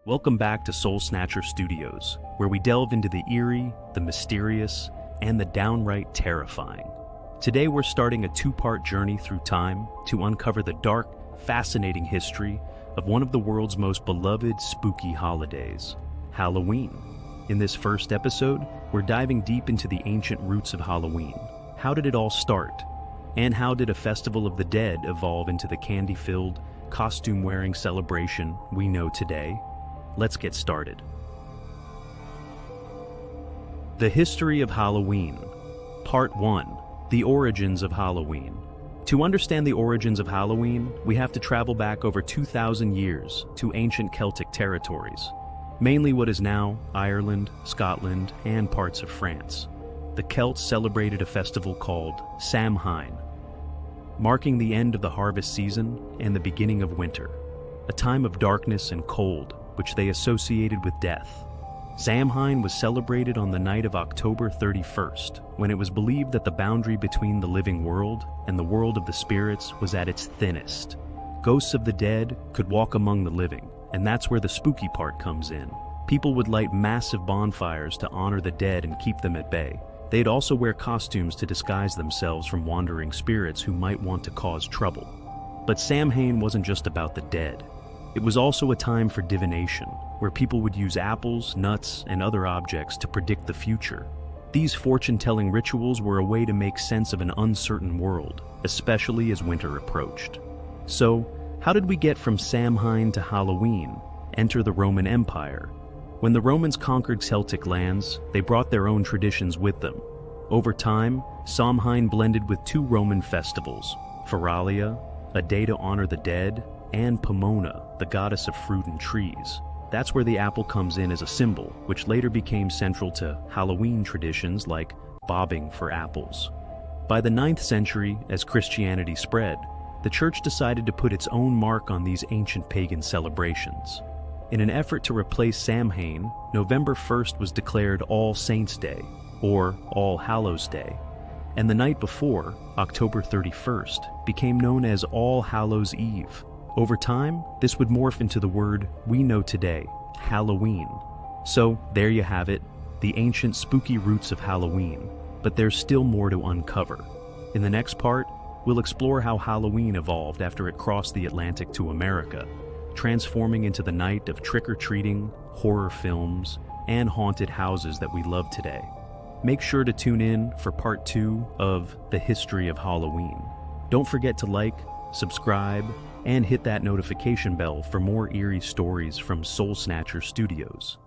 Welcome back to Soul Snatcher Studios, where we delve into the eerie, the mysterious, and the downright terrifying. Today we're starting a two-part journey through time to uncover the dark, fascinating history of one of the world's most beloved spooky holidays, Halloween. In this first episode, we're diving deep into the ancient roots of Halloween. How did it all start? And how did a festival of the dead evolve into the candy-filled, costume-wearing celebration we know today? Let's get started. The History of Halloween. Part 1. The Origins of Halloween. To understand the origins of Halloween, we have to travel back over 2,000 years to ancient Celtic territories, mainly what is now Ireland, Scotland, and parts of France. The Celts celebrated a festival called Samhain, marking the end of the harvest season and the beginning of winter, a time of darkness and cold which they associated with death. Samhain was celebrated on the night of October 31st, when it was believed that the boundary between the living world and the world of the spirits was at its thinnest. Ghosts of the dead could walk among the living, and that's where the spooky part comes in. People would light massive bonfires to honor the dead and keep them at bay. They'd also wear costumes to disguise themselves from wandering spirits who might want to cause trouble. But Samhain wasn't just about the dead. It was also a time for divination, where people would use apples, nuts, and other objects to predict the future. These fortune-telling rituals were a way to make sense of an uncertain world, especially as winter approached. So, how did we get from Samhain to Halloween? Enter the Roman Empire. When the Romans conquered Celtic lands, they brought their own traditions with them. Over time, Samhain blended with two Roman festivals, Feralia, a day to honor the dead, and Pomona, the goddess of fruit and trees. That's where the apple comes in as a symbol, which later became central to Halloween traditions like bobbing for apples. By the 9th century, as Christianity spread, the church decided to put its own mark on these ancient pagan celebrations. In an effort to replace Samhain, November 1st was declared All Saints' Day, or All Hallows' Day, and the night before, October 31st, became known as All Hallows' Eve. Over time, this would morph into the word we know today, Halloween. So, there you have it, the ancient spooky roots of Halloween. But there's still more to uncover. In the next part, we'll explore how Halloween evolved after it crossed the Atlantic to America, transforming into the night of trick-or-treating, horror films, and haunted houses that we love today. Make sure to tune in for part 2 of The History of Halloween. Don't forget to like, subscribe, and hit that notification bell for more eerie stories from Soul Snatcher Studios.